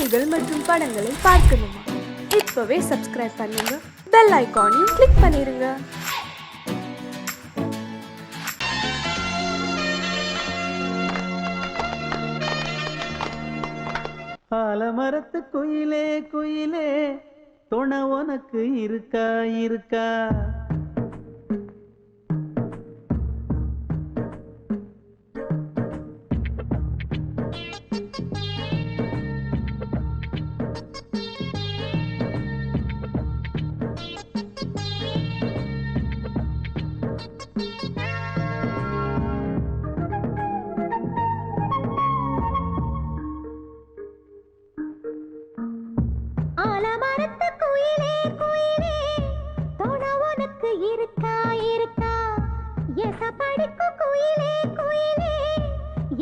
செய்திகள் மற்றும் படங்களை பார்க்கணுமா? இப்பவே சப்ஸ்கிரைப் பண்ணுங்க, பெல் ஐகானையும் கிளிக் பண்ணிருங்க. ஆலமரத்து குயிலே குயிலே துணை உனக்கு இருக்கா இருக்கா? ஆலமரத்து குயிலே குயிலே துணை உனக்கு இருக்கா இருக்கா? எசப்படிக்கும் குயிலே குயிலே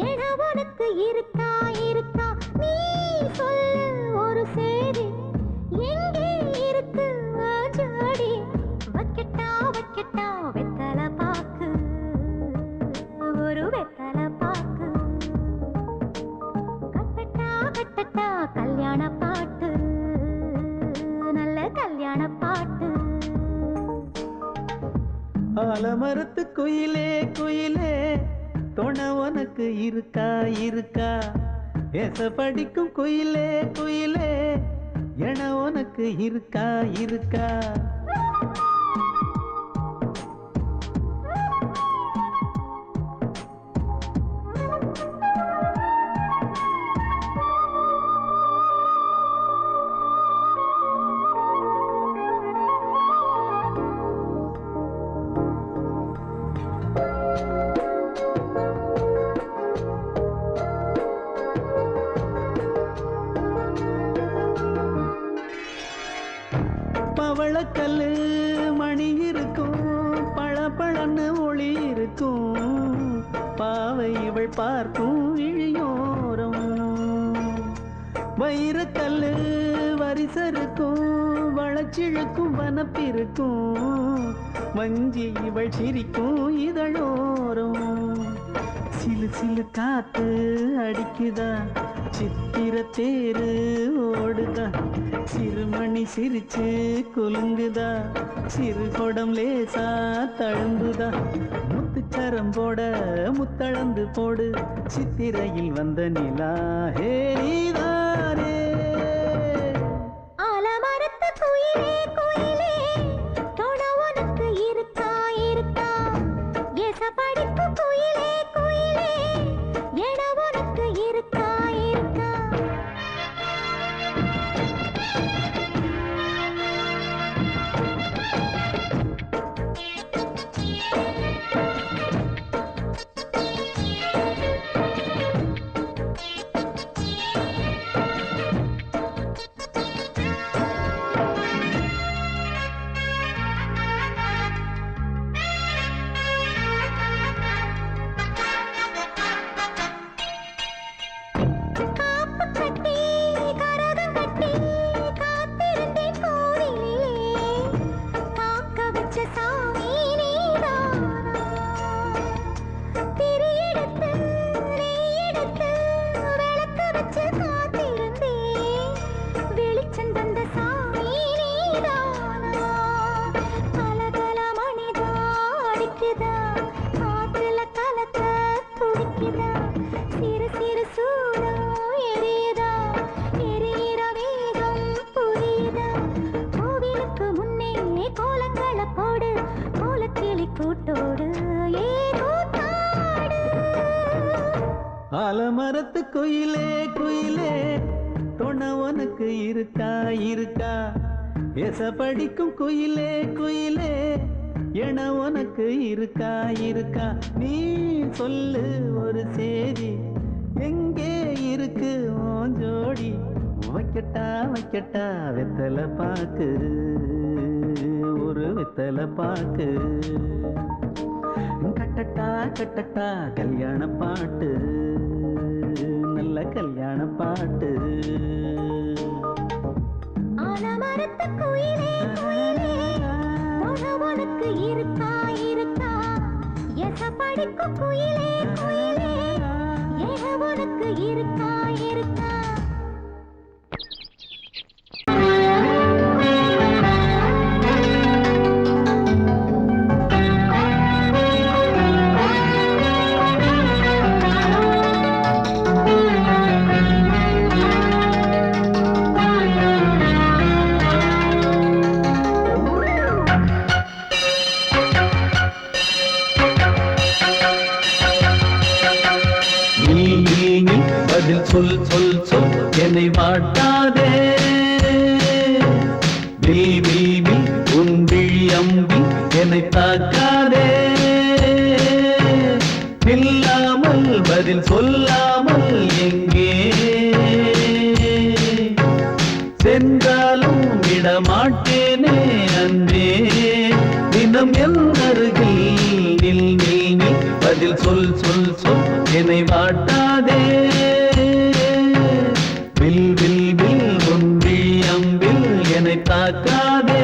என உனக்கு இருக்கா இருக்கா? நீ சொல்லு ஒரு சேதி, எங்கே இருக்கு ஜோடி? வைக்கட்டா வைக்கட்டா வெத்தலை பாக்கு, ஒரு வெத்தலை பாக்கு. கட்டட்டா கட்டட்டா கல்யாண பாட்டு, நல்ல கல்யாண பாட்டு. ஆலமரத்து குயிலே குயிலே துணை உனக்கு இருக்கா இருக்கா? ஏச படிக்கும் குயிலே குயிலே என உனக்கு இருக்கா இருக்கா? பவளக்கல்லு மணி இருக்கும், பளபளன்னு ஒளி இருக்கும், பாவை இவள் பார்க்கும் இழியோரம். வைரக்கல்லு வரிசருக்கும், வளச்சிழுக்கும் வனப்பிருக்கும், வஞ்சி இவள் சிரிக்கும் இதழோரம். சிலு சிலு காத்து அடிக்குதா, சித்திர தேரு ஓடுதா, சிறுமணி சிரிச்சு குலுங்குதா, சிறு கொடம் லேசா தழும்புதா, முத்துச்சரம் போட முத்தளந்து போடு, சித்திரையில் வந்த நிலா ஹே நீதானே. ஆலமரத்து குயிலே குயிலே துணை உனக்கு இருக்கா இருக்கா? எசப்படிக்கும் குயிலே குயிலே என உனக்கு இருக்கா இருக்கா? காப்பு கட்டி கரகம் கட்டி காத்திருந்தேன் கோவிலிலே, காக்க வச்ச சாமி நீதானா? திரி எடுத்து நெய் எடுத்து விளக்கு வச்சு காத்திருந்தேன், வெளிச்சம் தந்த சாமி நீதானா? கலகல மணிதா அடிக்குதா, காத்துல கலக்க துடிக்குதா, சிறு சிறு சூடம் எரியுதா, எரியிற வேகம் புரியுதா? கோவிலுக்கு முன்னே கோலங்களை போடு, கோலக்கிளி கூட்டோடு ஏ கூத்தாடு. ஆலமரத்து குயிலே குயிலே துணை உனக்கு இருக்கா இருக்கா? ஏச படிக்கும் குயிலே குயிலே என உனக்கு இருக்கா இருக்கா? நீ சொல்லு ஒரு சேதி, எங்கே இருக்கு உன் ஜோடி? வைக்கட்டா வைக்கட்டா வெத்தலை பாக்கு, ஒரு வெத்தலை பாக்கு. கட்டட்டா கட்டட்டா கல்யாண பாட்டு, நல்ல கல்யாண பாட்டு. ஆலமரத்து குயிலே குயிலே துணை உனக்கு இருக்கா இருக்கா? எசப்படிக்கும் குயிலே குயிலே என உனக்கு இருக்கா இருக்கா? என்னை வாட்டாதே வில் வில் வில் உன் விழி அம்பி என்னை தாக்காதே இல்லாமல் பதில் சொல்லாமல் எங்கே சென்றாலும் விடமாட்டேனே அன்பே தினம் என் அருகில் நில் நில் நில் பதில் சொல் சொல் சொல் என்னை வாட்டாதே வில் வில் வில் உன் விழி அம்பில் என்னை தாக்காதே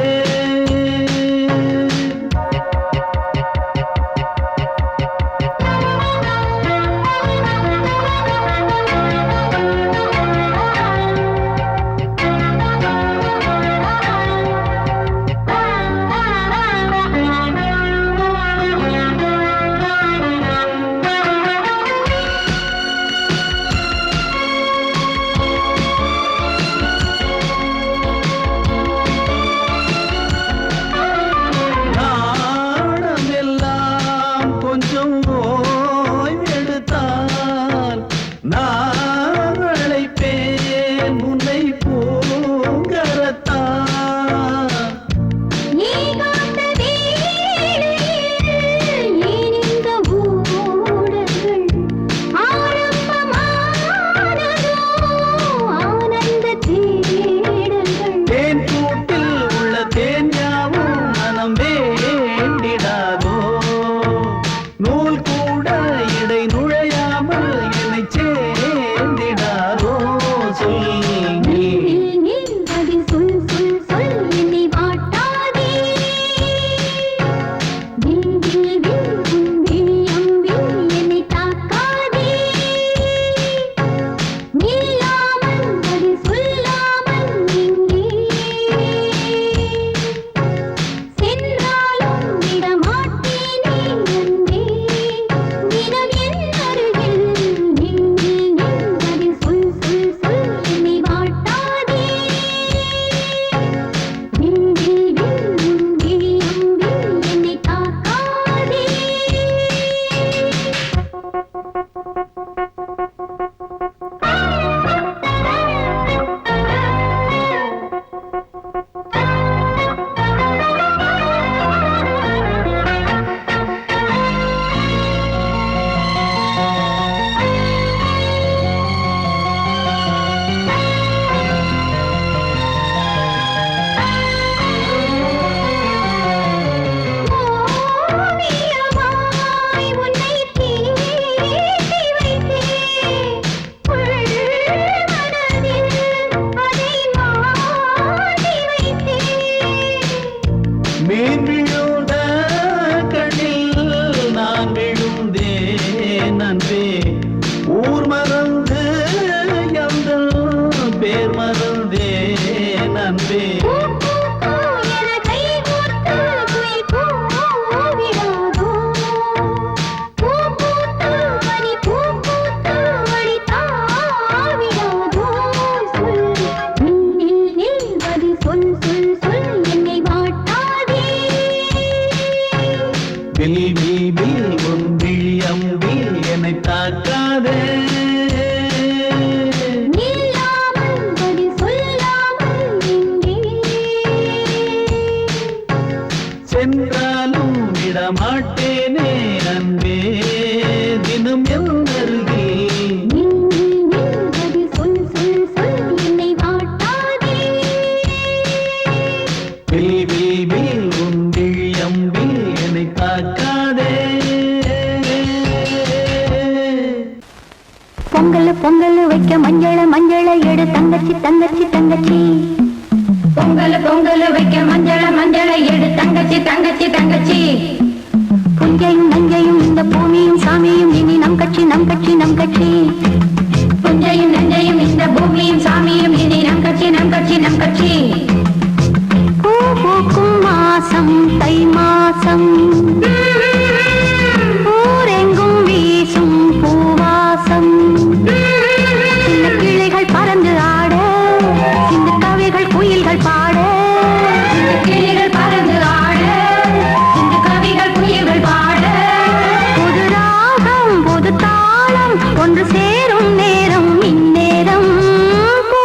பொங்கல் வைக்க மஞ்சள மஞ்சள எடு தங்கச்சி தங்கச்சி தங்கச்சி பொங்கல் வைக்க மஞ்சள மஞ்சள எடு தங்கச்சி தங்கச்சி தங்கச்சி புஞ்சையும் நஞ்சையும் இந்த பூமியும் சாமியும் இனி நம் கட்சி நம் கட்சி நம் கட்சி புஞ்சையும் நஞ்சையும் இந்த பூமியும் சாமியும் இனி நம் கட்சி நம் கட்சி நம் கட்சி பூ பூக்கும் மாசம் தை மாசம் ஊரெங்கும் வீசும் பூவாசம் சின்ன கிளைகள் பறந்து ஆட சின்ன கவிகள் குயில்கள் பாட கிளைகள் பறந்து ஆட சின்ன கவிகள் குயில்கள் பாட புது ராகம் புது தாளம் ஒன்று சேரும் நேரம் இந்நேரம் பூ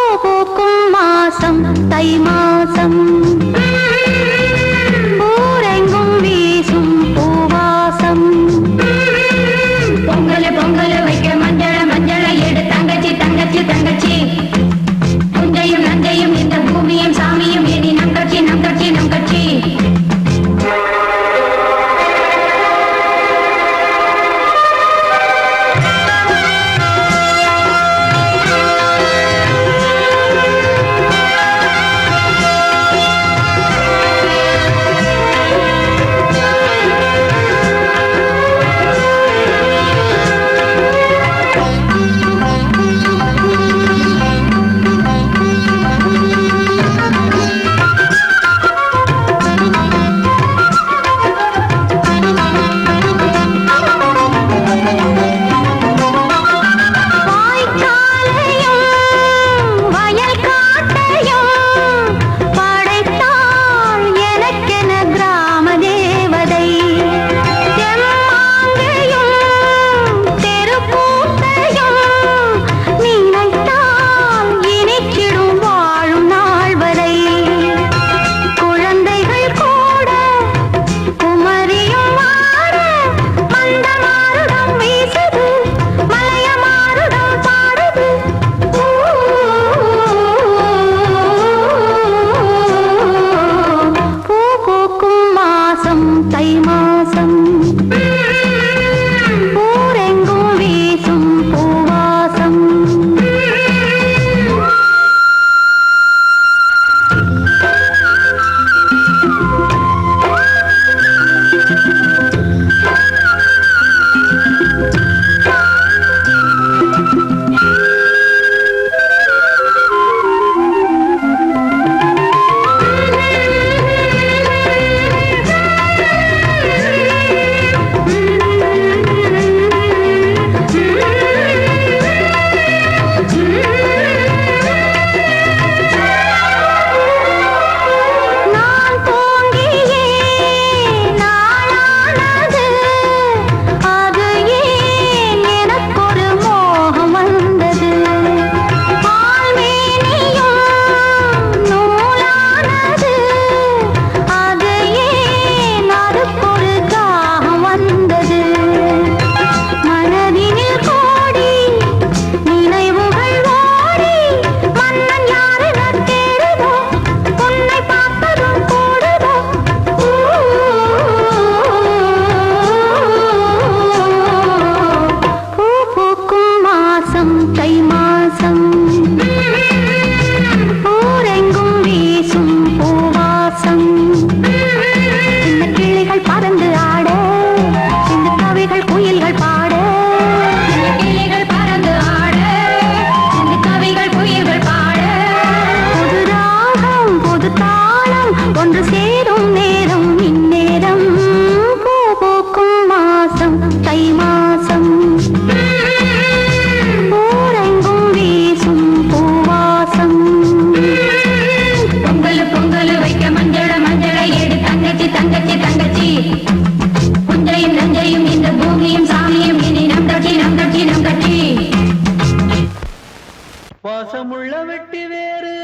வெட்டி வேறு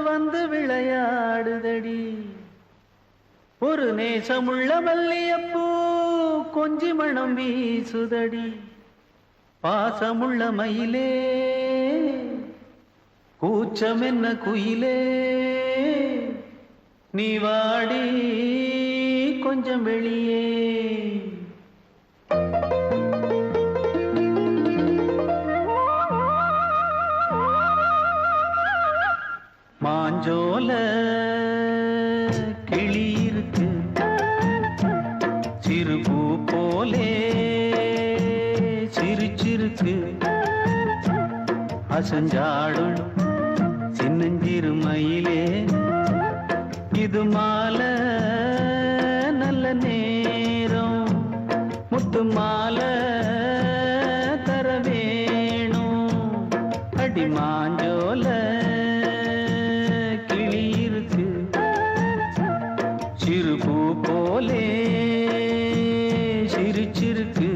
வந்து விளையாடுதடி ஒரு நேசமுள்ள மல்லியப்பூ கொஞ்சி மணம் வீசுதடி பாசமுள்ள மயிலே கூச்சம் என்ன குயிலே நீ வாடி கொஞ்சம் வெளியே மாஞ்சோல கிளி இருக்கு சிறுபூ போலே சிரிச்சிருக்கு அசஞ்சாடும் சின்னஞ்சிறு மயிலே இது மாலை நல்ல நேரம் முத்து மாலை தர வேணும் அடி மாஞ்சோல கிளி இருக்கு சிறுபூ போலே சிரிச்சிருக்கு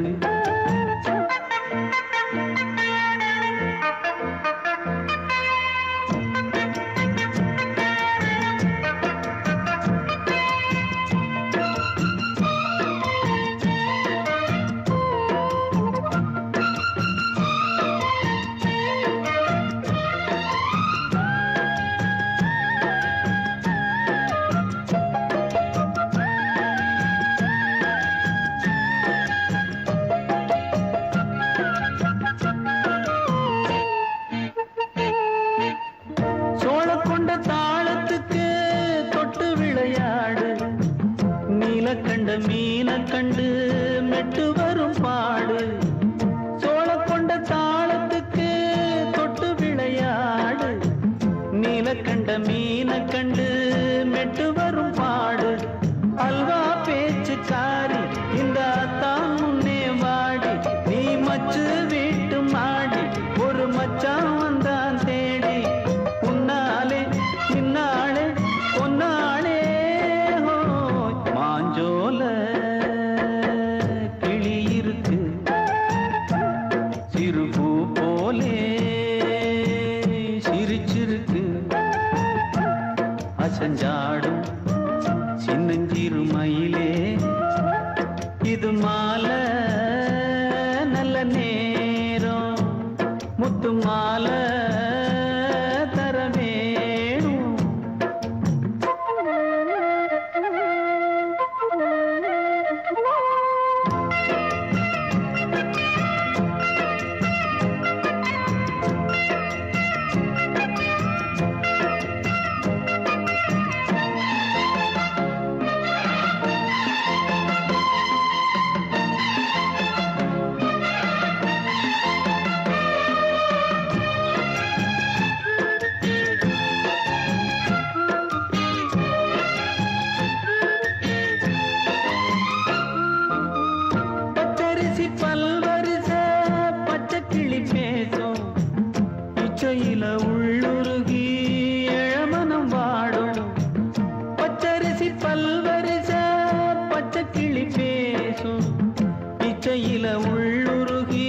சோழக்கொண்ட தாளத்துக்கு தொட்டு விளையாடு நீலக்கண்ட மீன கண்டு மெட்டு வரும் பாடு சோழக்கொண்ட தாளத்துக்கு தொட்டு விளையாடு நீலக்கண்ட மீன கண்டு மெட்டு வரும் பாடு அல்வா பேச்சுக்காரி இந்த தான் முன்னே வாடி நீ மச்சு வீட்டு மாடி ஒரு மச்சான் வந்தான் தேடி உன்னாலே நின்னாளே பொன்னாளே மாஞ்சோல கிளி இருக்கு சிறுபூ போலே சிரிச்சிருக்கு அசஞ்சாடும் சின்னஞ்சிறு மயிலே இது மாலை நல்ல நேரம் முத்து மாலை தர வேணும் பச்சரிசி பல்வரிச பச்சை கிளி பேசும் இச்சையில உள்ளுருகி இளமனம் வாடும் பச்சரிசி பல்வரிச பச்சை கிளி பேசும் இச்சையில உள்ளுருகி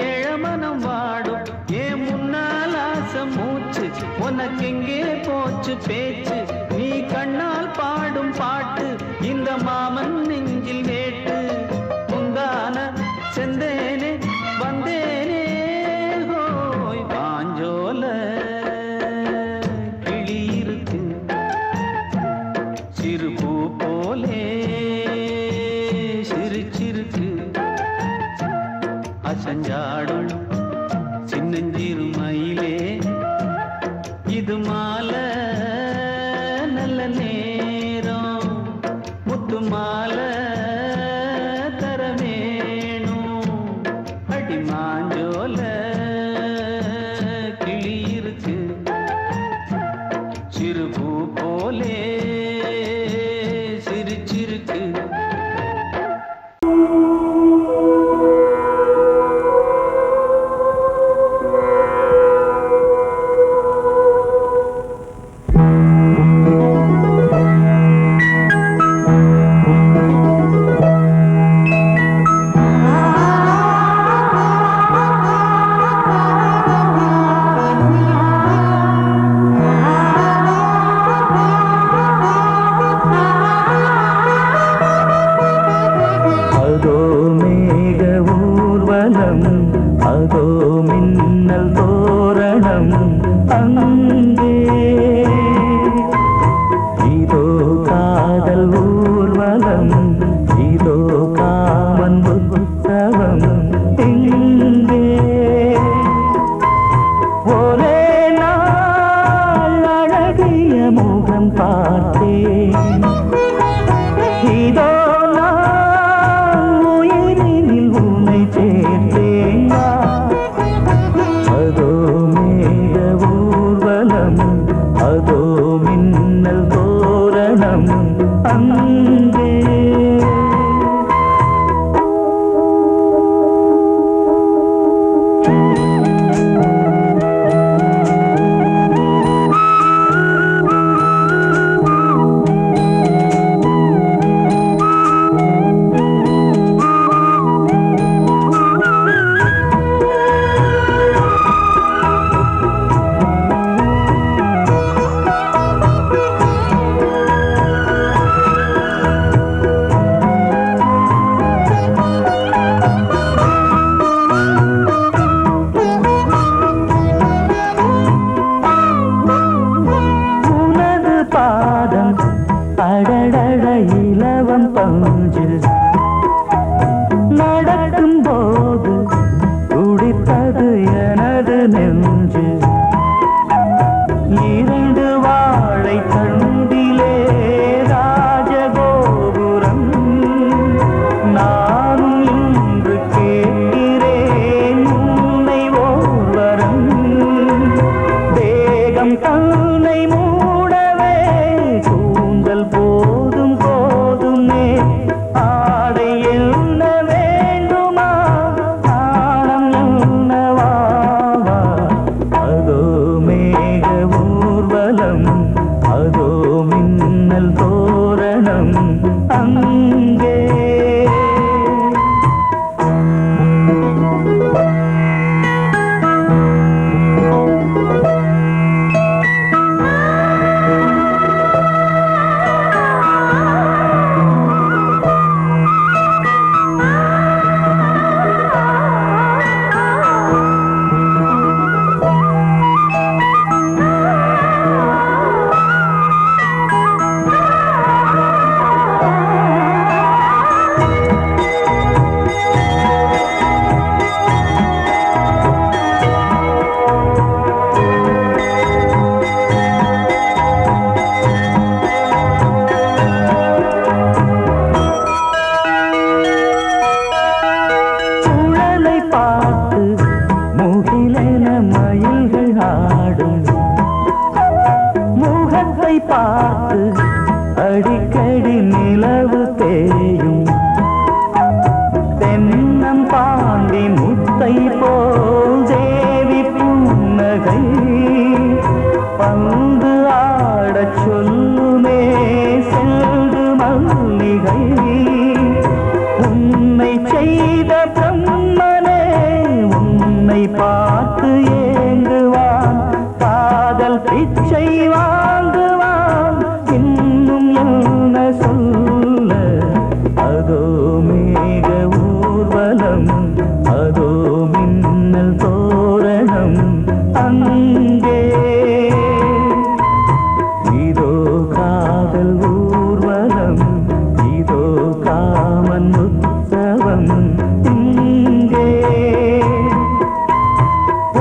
இளமனம் வாடும் ஏன் முன்னால் ஆசை மூச்சு உனக்கெங்கே போச்சு பேச்சு நீ கண்ணால் பாடும் பாட்டு இந்த மாமன் நெஞ்சில் வேட்டு முந்தான செந்தேனே வந்தேனே ஹோய் பாஞ்சோல கிளி இருக்கு சிறுபூ போலே சிரிச்சிருக்கு அசஞ்சாடும் சின்னஞ்சிறு மயிலே இது மாலை நல்ல நேரம் முத்து மாலை தர வேணும் அடி மாஞ்சோல கிளி இருக்கு சிறுபூ போலே சிரிச்சிருக்கு முகம் பார்த்தேன். இதோ நான் உயிரினில் உன்னை சேர்த்தேன். அதோ மேக ஊர்வலம், அதோ மின்னல் தோரணம் அங்கே. அடடட இலவம் பஞ்சு நடக்கும் போது துடித்தது எனது நெஞ்சு. இரண்டு வாழை தண்டிலே ராஜகோபுரம். நானும் இன்று கேட்கிறேன் உன்னை ஓர்வரம். தேகம் தன்னை மூடவே கூந்தல் போதும் போதுமே. ஆடை என்ன வேண்டுமா, நாணம் என்னவா? அதோ மேக ஊர்வலம், அதோ மின்னல் தோரணம் அங்கே. பார்த்து அடிக்கடி நிலவு தேயும். தென்னம் பாண்டி முத்தை போல் தேவி புன்னகை. பந்து ஆடச் சொல்லுமே செல்து மல்லிகை. உன்னை செய்த பிரம்மனே உன்னை பார்த்து ஏங்குவான். காதல் பிச்சை வாங்குவான். இன்னும் என்ன சொல்ல? அதோ மேக ஊர்வலம், அதோ மின்னல் தோரணம் அங்கே. இதோ காதல் ஊர்வலம், இதோ காமன் உற்சவம் இங்கே.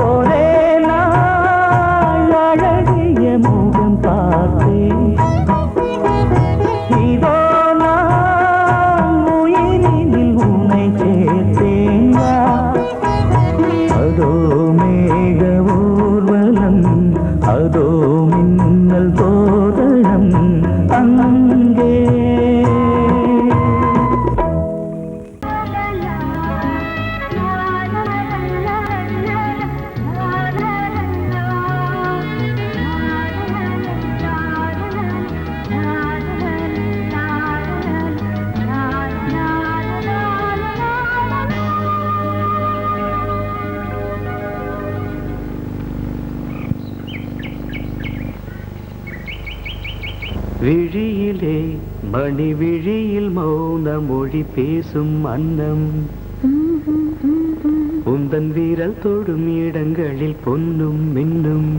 ஒரே நாள் அழகிய முகம் பார்த்தேன். இதோ நான் உயிரினில் உன்னை சேர்த்தேன். அதோ மேக ஊர்வலம், அதோ மின்னல் தோரணம் அங்கே. விழியிலே மணி விழியில் மௌன மொழி பேசும் அன்னம். உந்தன் வீரல் தொடும் இடங்களில் பொன்னும் மின்னும்.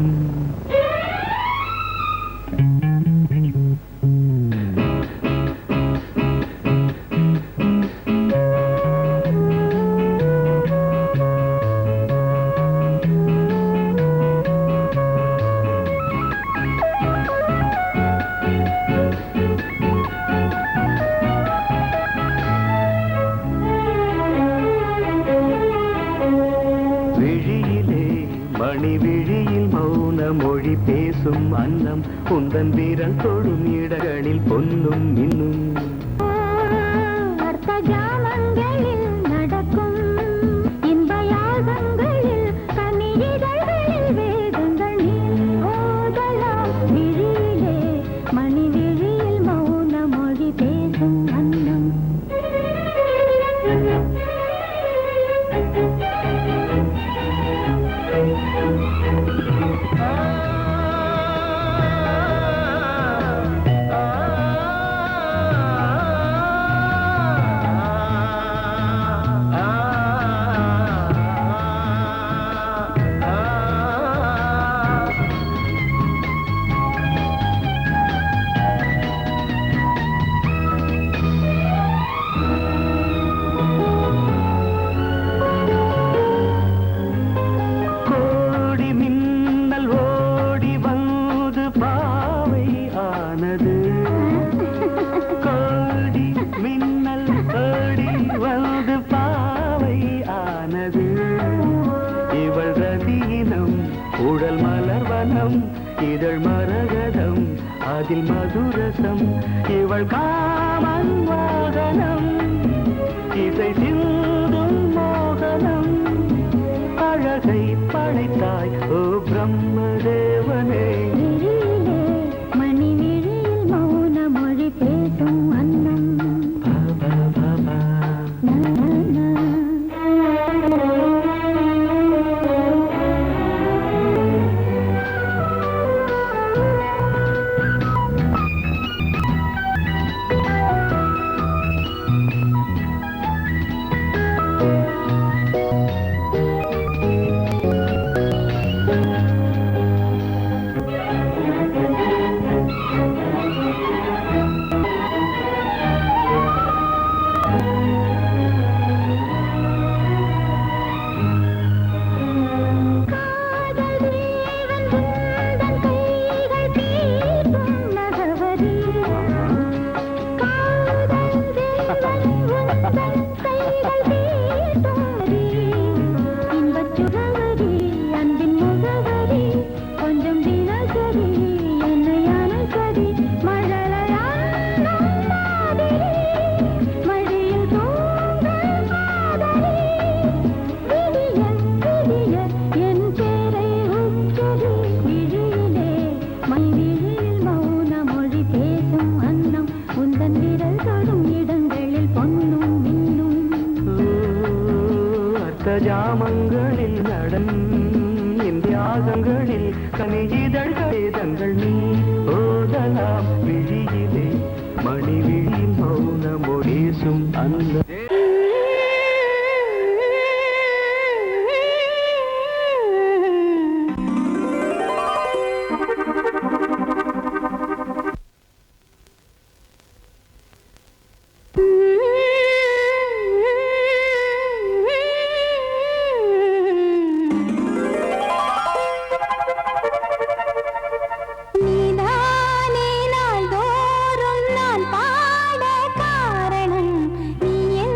பேசும் அன்னம் உந்தன் வீரல் தொடும் இடங்களில் பொன்னும் இன்னும் அர்த்த ஜாமங்களில் நடக்கும் இன்ப யாகங்களில் கனியிதழ்களில் வேதங்கள் நீ ஓதலாம் விழியிலே மணி விழியில் மௌன மொழி பேசும் அன்னம் உடல் மலர்வனம் இதழ் மரகதம் அதில் மதுரசம் இவள் காமன் வாகனம் இசை சிந்தும் மோகனம் அழகை படைத்தாய் ஓ பிரம்மதேவனே மணி விழியில் மௌன மொழி பேசும் அன்னம் ஜாமங்களில் நடன் இந்தியாகங்களில் கனியிதழ்கள் நீ ஓதலாம் விழியிலே மணி விழி மௌன மொழிசும் அந்த நீ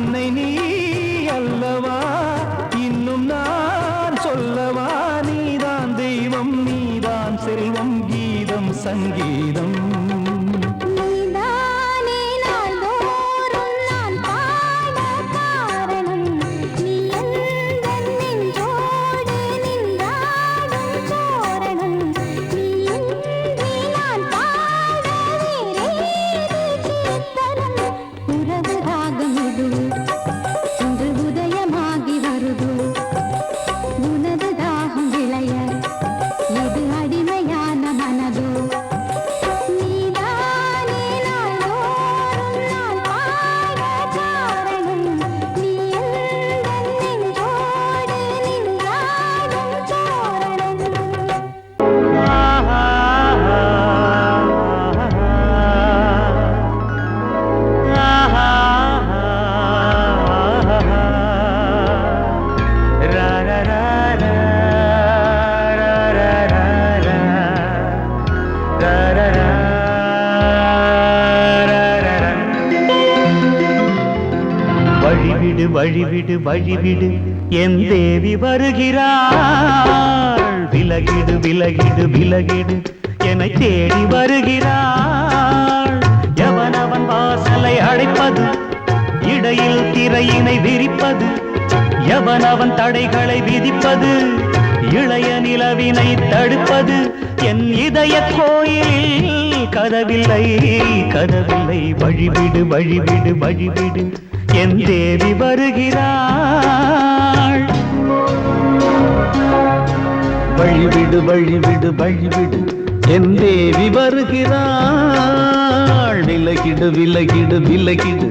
அன்னை நீ அல்லவா, இன்னும் நான் சொல்லவா, நீதான் தெய்வம் நீதான் செல்வம் கீதம் சங்கீதம். வழிவிடு வழிவிடு வழிவிடு என் தேவி வருகிறாள். விலகிடு விலகிடு விலகிடு என்னை தேடி வருகிறாள். எவனவன் வாசலை அடைப்பது, இடையில் திரையினை விரிப்பது, எவனவன் தடைகளை விதிப்பது, இளைய நிலவினை தடுப்பது, என் இதய கோயிலில் கதவில்லை கதவில்லை. வழிவிடு வழிவிடு வழிவிடு என் தேவி வருகிறாள். வழிவிடு வழிவிடு வழிவிடு என் தேவி வருகிறாள். விலகிடு விலகிடு விலகிடு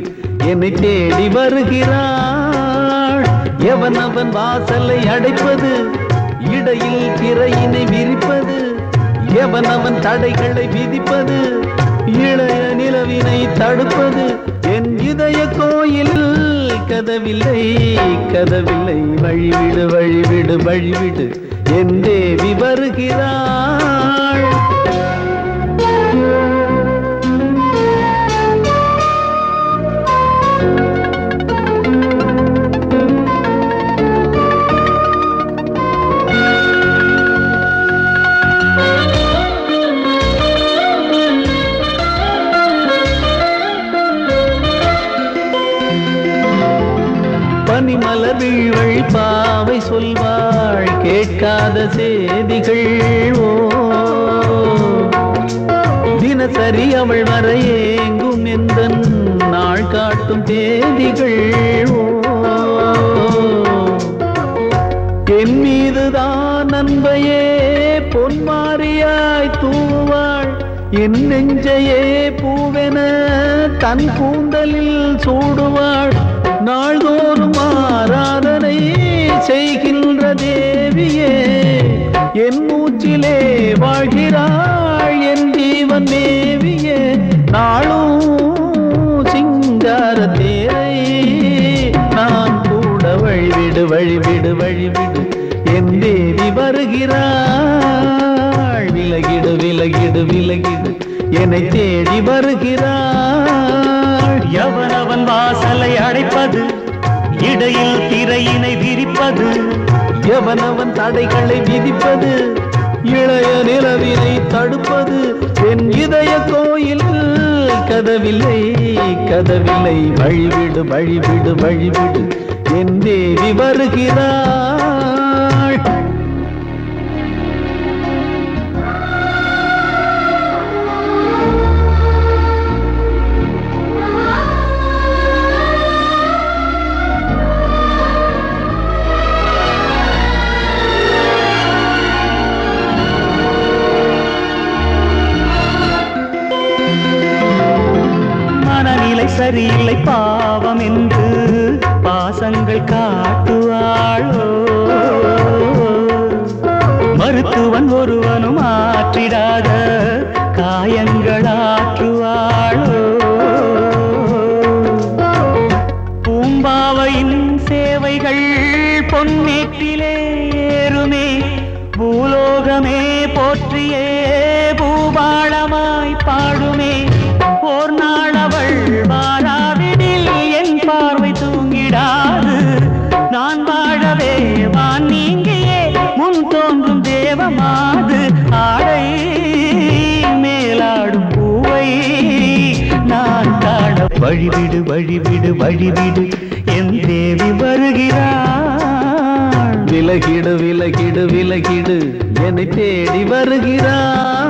என்னை தேடி வருகிறாள். எவனவன் வாசலை அடைப்பது, இடையில் திரையினை விரிப்பது, எவனவன் தடைகளை விதிப்பது, இளைய நிலவினை தடுப்பது, என் இதய கோயில் கதவில்லை கதவில்லை. வழிவிடு வழிவிடு வழிவிடு என் தேவி வருகிறாள். பனிமலர் வீழ்வழி பாவை சொல்வாள் கேட்காத செய்திகள். ஓ தினசரி அவள் வர ஏங்கும் எந்த நாள் காட்டும் தேதிகள். ஓ என் மீதுதான் அன்பையே பொன்மாரியாய் தூவாள். என் நெஞ்சையே பூவென தன் கூந்தலில் சூடுவாள். நாள்தோறும் ஆராதனை செய்கின்ற தேவியே, என் மூச்சிலே வாழ்கிறாள் என் ஜீவன் தேவியே. நாளும் சிங்கார தேரை நான் கூட வழிவிடு வழிவிடு வழிவிடு என் தேவி வருகிறாள். விலகிடு விலகிடு விலகிடு என்னை தேடி வருகிறாள். எவனவன் வாசலை அடைப்பது, இடையில் திரையினை விரிப்பது, எவனவன் தடைகளை விதிப்பது, இளைய நிலவினை தடுப்பது, என் இதய கோயில் கதவில்லை கதவில்லை. வழிவிடு வழிவிடு வழிவிடு என் தேவி வருகிறாள். சரியில்லை பாவம் என்று பாசங்கள் காட்டுவாளோ. மருத்துவன் ஒருவனும் ஆற்றிடாத காயங்களாற்றுவாளோ. பூம்பாவையின் சேவைகள் பொன்னேற்றிலே ஏறுமே, பூலோகமே போற்றியே பூபாளமாய் பாடுமே. ஓர் நாள் அவள் வாராவிடில் என் பார்வை தூங்க வழிவிடு வழிவிடு வழிவிடு என் தேவி வருகிறாள். விலகிடு விலகிடு விலகிடு என்னை தேடி வருகிறாள்.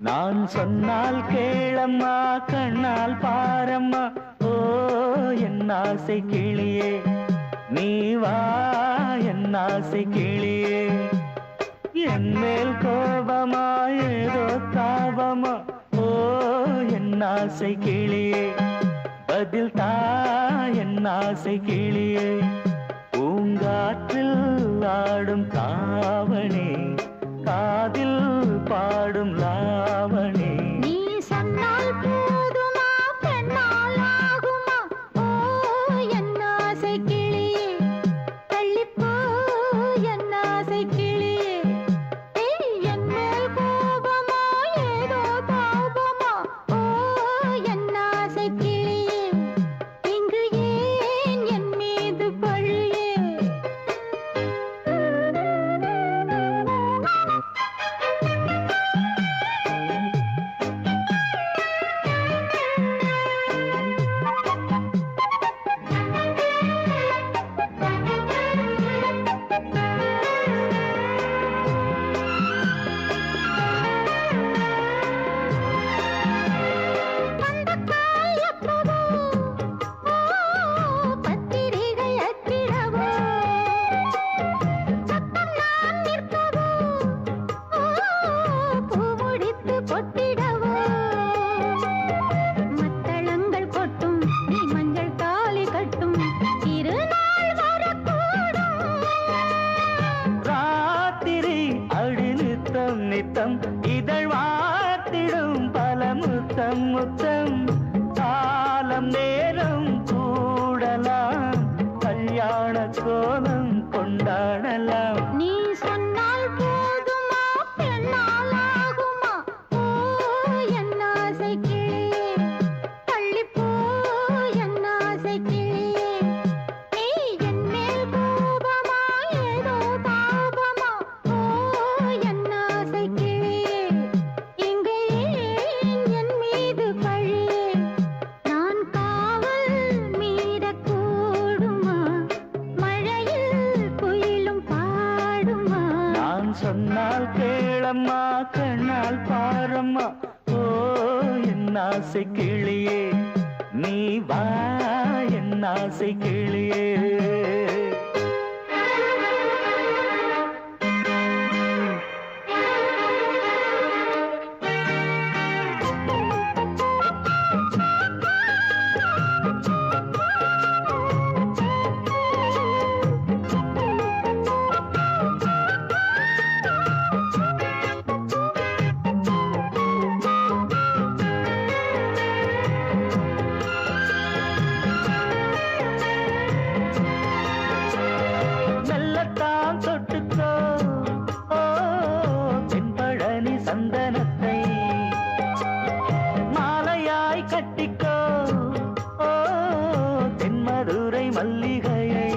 நான் சொன்னால் கேளம்மா கண்ணால் பாரம்மா ஓ என் ஆசை கிளியே நீ வா என் ஆசை கிளியே என் மேல் கோபமா ஏதோ தாபமா ஓ என் ஆசை கிளியே பதில் தா என் ஆசை கிளியே பூங்காற்றில் ஆடும் தாவணி காதில் பாடும் லாவணி நீ சொன்னால் போதுமா பெண்ணால் ஆகுமா ஓ என் ஆசை கிளியே தள்ளிப்போ என் ஆசை கிளியே என் மேல் கோபமா ஏதோ தாபமா ஓ என் ஆசை கிளியே இங்கு ஏன் என் மீது பழியே நித்தம் இதழ் வார்த்திடும் பல முத்தம் முத்தம் காலம் நேரம் கூடலாம் கல்யாண கோலம் கொண்டாடலாம் நீ சொன்னால் போதுமா பெண்ணால் ஆகுமா ஓ என் ஆசை கிளியே தள்ளிப்போ என் ஆசை கிளியே நீ என் மேல் கோபமா ஏதோ தாபமா ஓ என் ஆசை கிளியே இங்கு ஏன் என் மீது பழியே நான் காவல் மீறக்கூடுமா மழையில் குயிலும் பாடுமா நான் சொன்னால் கேளம்மா கண்ணால் பாரம்மா ஓ என் ஆசை கிளியே நீ வா என் ஆசை கிளியே மெல்லத்தான் தொட்டுக்கோ ஓ தென்பழனி சந்தனத்தை மாலையாய் கட்டிக்கோ ஓ தென்மதுரை மல்லிகையை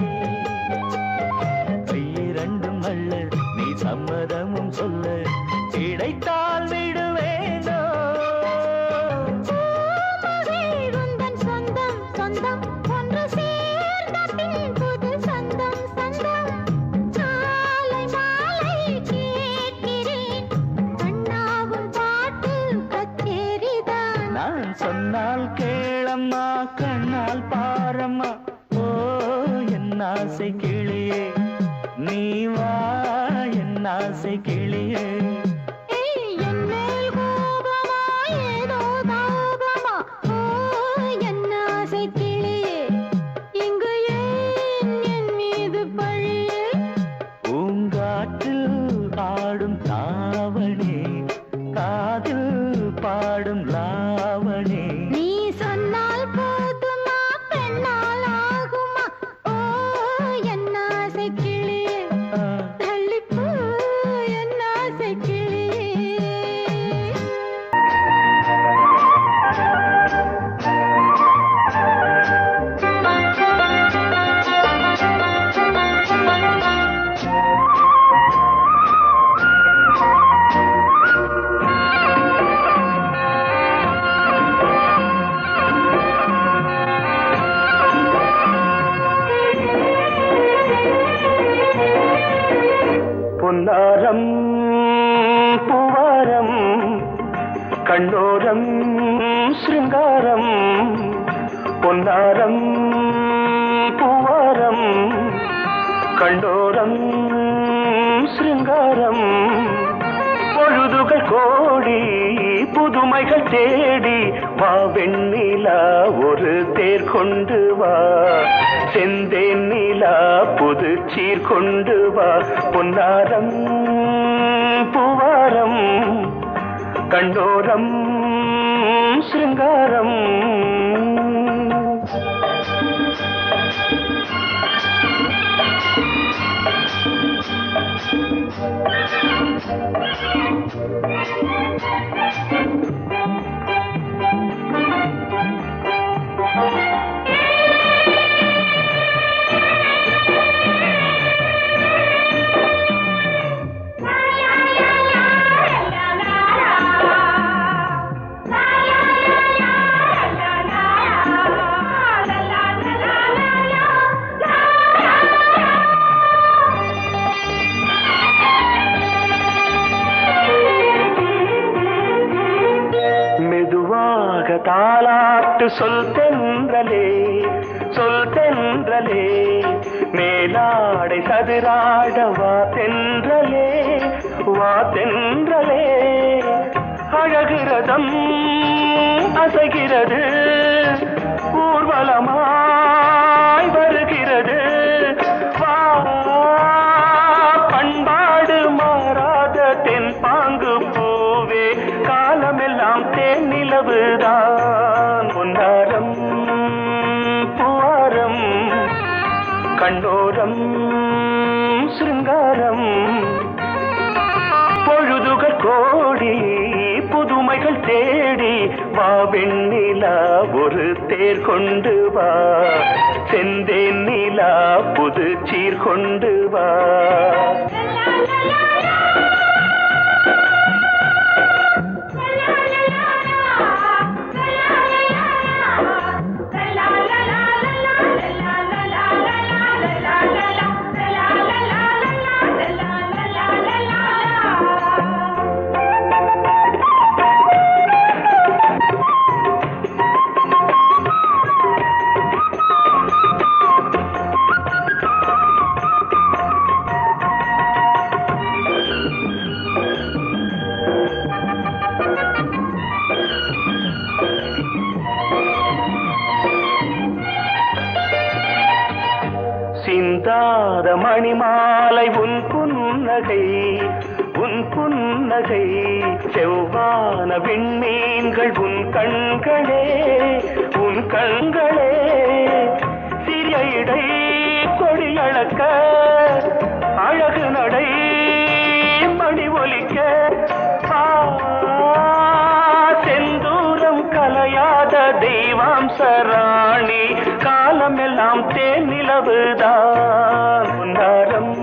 கையிரண்டும் அல்ல நீ சம்மதமும் சொல்ல கிடைத்தால் விடுவேனோ உந்தன் சொந்தம் சொந்தம் ஒன்று சேர்ந்த பின் புது சொந்தம் சொந்தம் மாலை மாலை கேட்கிறேன் கண்ணாவும் பாட்டு கச்சேரிதான் நான் சொன்னால் கேளம்மா கண்ணால் பாரம்மா ஓ என் ஆசை கிளியே நீ வா என் ஆசை கிளியே என் மேல் கோபமா ஏதோ தாபமா ஓ என் ஆசை கிளியே இங்கு ஏன் என் மீது பழியே பூங்காற்றில் ஆடும் தாவணி காதில் பாடும் லாவணி நீ சொன்னால் போதுமா பெண்ணால் ஆகுமா ஓ என் ஆசை கிளியே கண்ணோரம் சிருங்காரம் பொன்னாரம் பூவாரம் கண்ணோரம் சிருங்காரம் பொழுதுகள் கோடி புதுமைகள் தேடி வா வெண்ணிலா ஒரு தேர் கொண்டு வா செந்தேன் நிலா புது சீர் கொண்டு வா பொன்னாரம் பூவாரம் கண்டோரம் சிருங்காரம் தாலாட்டு சொல் தென்றலே மேலாடை சதுராட வா தென்றலே அழகிறதம் அசைகிறது ஊர்வலமாய் வருகிறது வா பண்பாடு மாறாத தென் பாங்கு பூவே காலமெல்லாம் தேன் நிலவுதான் பொன்னாரம் பூவாரம் கண்ணோரம் சிருங்காரம் பொழுதுகள் கோடி புதுமைகள் தேடி வா வெண்ணிலா ஒரு தேர் கொண்டு வா செந்தேன் நிலா புது சீர் கொண்டு வா சிந்தாத மணிமாலை உன் புன்னகை செவ்வான விண்மீன்கள் உன் கண்களே சிறிய இடை கொடியளக்க அழகு நடை மணி ஒலிக்க செந்தூரம் கலையாத தெய்வாம்சராணி காலமெல்லாம் தேன் நிலவுதான் பொன்னாரம்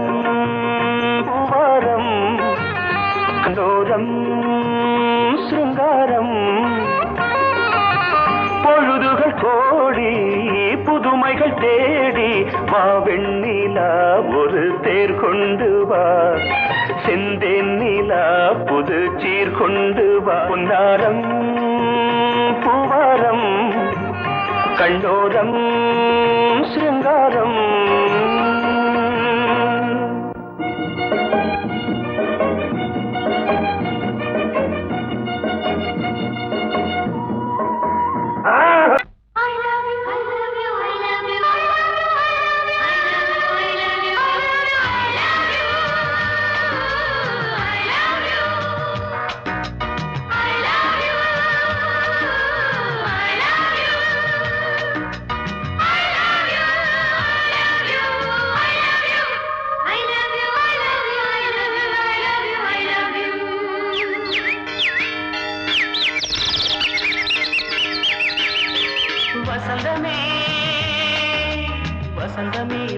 பூவாரம் கண்டோரம் சிருங்காரம் பொழுதுகள் கோடி புதுமைகள் தேடி வா வெண்ணிலா ஒரு தேர் கொண்டு வா செந்தேன் நிலா புது சீர் கொண்டு வா பொன்னாரம் பூவாரம் கண்டோரம் சிருங்காரம்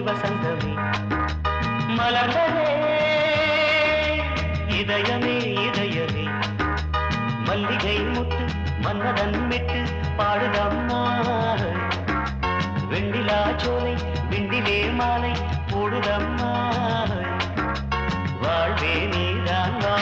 வசந்தமே மலர்ந்ததே இதயமே மல்லிகை முத்து மன்னதன் விட்டு பாடுதம்மா வெண்ணிலா சோலை விண்டிலே மாலை போடுதம்மா வாழ்வே நீதான் வா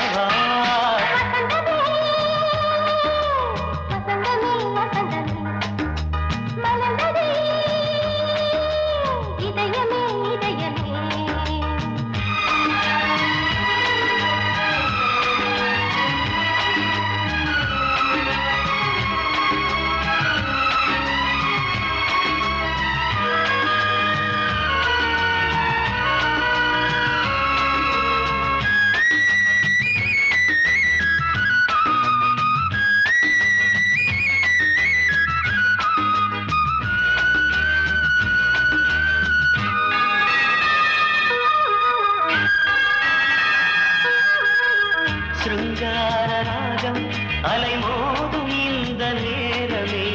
சிருங்கார ராகம் அலைமோதும் இந்த நேரமே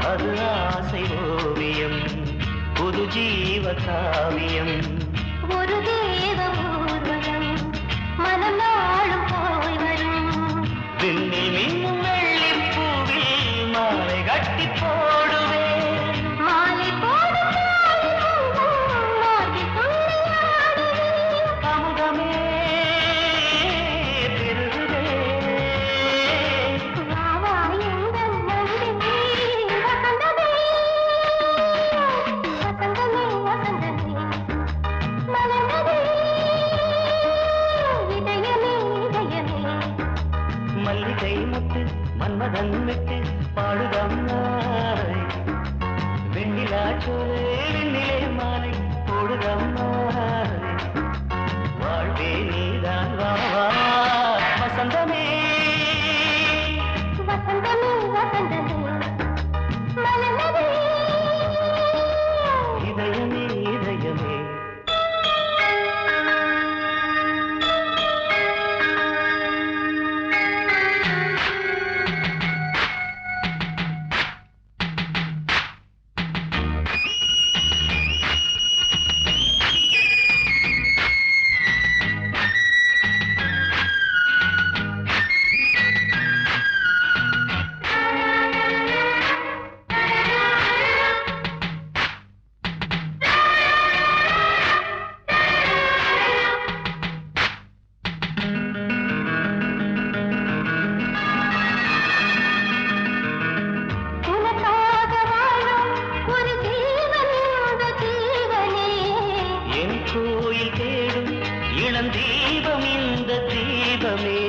அது ஆசை ஓவியம் புது ஜீவ காவியம் ஒரு தேவ ஊர்வலம் மனம் நாளும் போய் வரும் விண்ணில் மின்னும் வெள்ளிப் பூவில் மாலை கட்டி போடுவேன் மாலை போடும் அமுதமே பெருகுதே மல்லிகை முத்து மன்மதன் விட்டு பாடுதம்மாய் வெண்ணிலா சோலை வெண்ணிலே மாலை போடுதம்மாய் வாழ்வே நீதான் வா வா வசந்தமே இதயமே இதயமே கோயில் தேடும் இளம் தீபம் இந்த தீபமே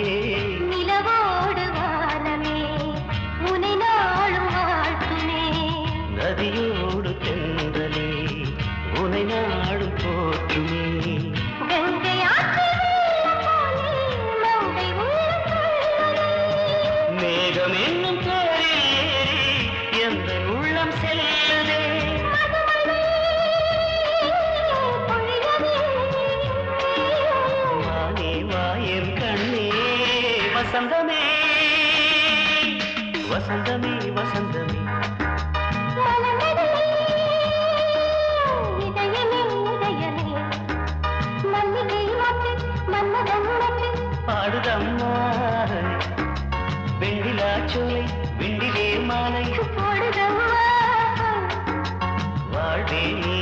நிலவோடு வானமே உனை நாளும் வாழ்த்துமே நதியோடு தென்றலே உனை நாடும் போற்றுமே கங்கை ஆற்றில் போலே மங்கை உள்ளம் மேகம் என்னும் தேரில் ஏறி எந்த உள்ளம் செல்லுதே வானே வாயன் கண்ணே வசந்தமே வசந்தமே வசந்தமே பாடுதம்மா வெண்ணிலா சோலை வெண்ணிலே மாலை வாழ்வே நீ